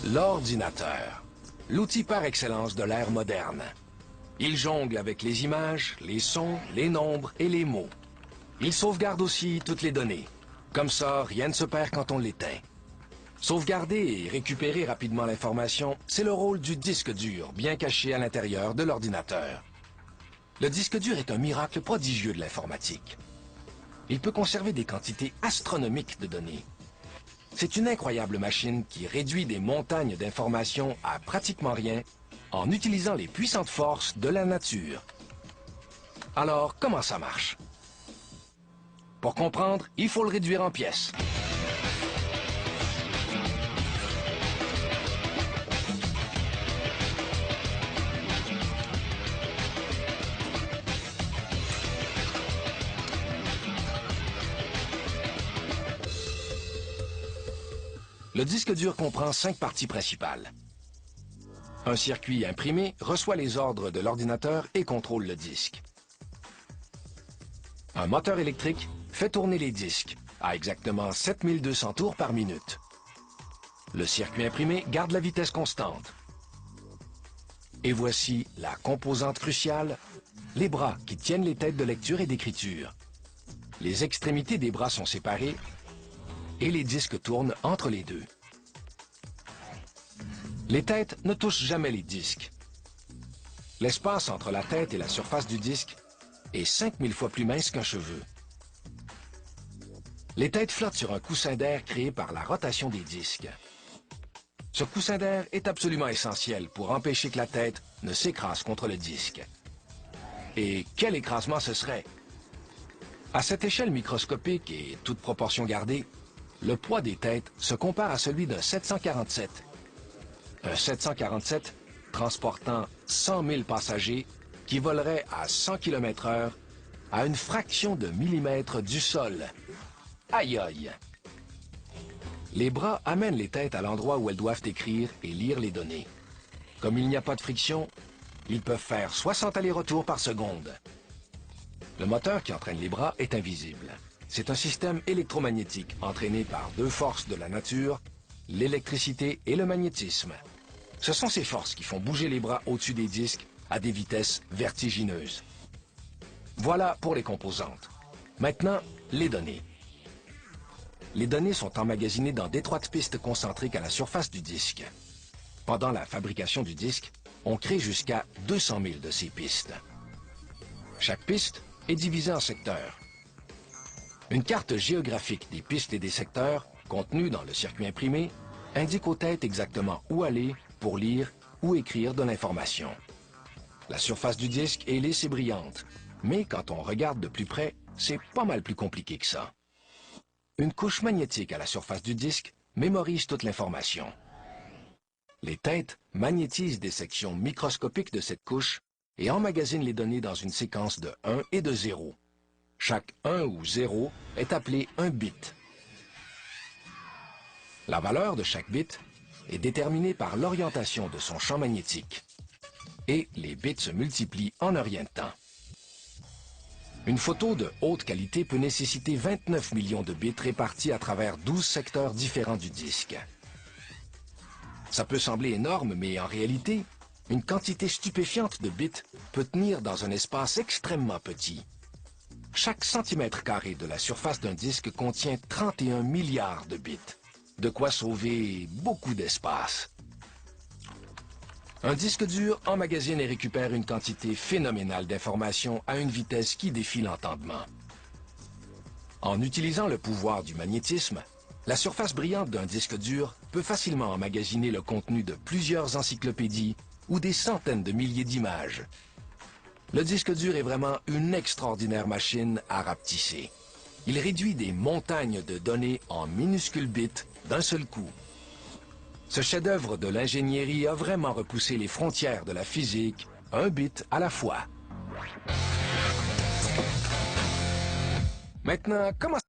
L'ordinateur, l'outil par excellence de l'ère moderne. Il jongle avec les images, les sons, les nombres et les mots. Il sauvegarde aussi toutes les données. Comme ça, rien ne se perd quand on l'éteint. Sauvegarder et récupérer rapidement l'information, c'est le rôle du disque dur, bien caché à l'intérieur de l'ordinateur. Le disque dur est un miracle prodigieux de l'informatique. Il peut conserver des quantités astronomiques de données. C'est une incroyable machine qui réduit des montagnes d'informations à pratiquement rien en utilisant les puissantes forces de la nature. Alors, comment ça marche? Pour comprendre, il faut le réduire en pièces. Le disque dur comprend 5 parties principales. Un circuit imprimé reçoit les ordres de l'ordinateur et contrôle le disque. Un moteur électrique fait tourner les disques à exactement 7200 tours par minute. Le circuit imprimé garde la vitesse constante. Et voici la composante cruciale, les bras qui tiennent les têtes de lecture et d'écriture. Les extrémités des bras sont séparées et les disques tournent entre les deux. Les têtes ne touchent jamais les disques. L'espace entre la tête et la surface du disque est 5000 fois plus mince qu'un cheveu. Les têtes flottent sur un coussin d'air créé par la rotation des disques. Ce coussin d'air est absolument essentiel pour empêcher que la tête ne s'écrase contre le disque. Et quel écrasement ce serait! À cette échelle microscopique et toute proportion gardée, le poids des têtes se compare à celui d'un 747. Un 747 transportant 100 000 passagers qui voleraient à 100 km/h à une fraction de millimètre du sol. Aïe aïe! Les bras amènent les têtes à l'endroit où elles doivent écrire et lire les données. Comme il n'y a pas de friction, ils peuvent faire 60 allers-retours par seconde. Le moteur qui entraîne les bras est invisible. C'est un système électromagnétique entraîné par deux forces de la nature, l'électricité et le magnétisme. Ce sont ces forces qui font bouger les bras au-dessus des disques à des vitesses vertigineuses. Voilà pour les composantes. Maintenant, les données. Les données sont emmagasinées dans d'étroites pistes concentriques à la surface du disque. Pendant la fabrication du disque, on crée jusqu'à 200 000 de ces pistes. Chaque piste est divisée en secteurs. Une carte géographique des pistes et des secteurs, contenue dans le circuit imprimé, indique aux têtes exactement où aller pour lire ou écrire de l'information. La surface du disque est lisse et brillante, mais quand on regarde de plus près, c'est pas mal plus compliqué que ça. Une couche magnétique à la surface du disque mémorise toute l'information. Les têtes magnétisent des sections microscopiques de cette couche et emmagasinent les données dans une séquence de 1 et de 0. Chaque 1 ou 0 est appelé un bit. La valeur de chaque bit est déterminée par l'orientation de son champ magnétique. Et les bits se multiplient en un rien de temps. Une photo de haute qualité peut nécessiter 29 millions de bits répartis à travers 12 secteurs différents du disque. Ça peut sembler énorme, mais en réalité, une quantité stupéfiante de bits peut tenir dans un espace extrêmement petit. Chaque centimètre carré de la surface d'un disque contient 31 milliards de bits, de quoi sauver beaucoup d'espace. Un disque dur emmagasine et récupère une quantité phénoménale d'informations à une vitesse qui défie l'entendement. En utilisant le pouvoir du magnétisme, la surface brillante d'un disque dur peut facilement emmagasiner le contenu de plusieurs encyclopédies ou des centaines de milliers d'images. Le disque dur est vraiment une extraordinaire machine à rapetisser. Il réduit des montagnes de données en minuscules bits d'un seul coup. Ce chef-d'œuvre de l'ingénierie a vraiment repoussé les frontières de la physique, un bit à la fois. Maintenant, comment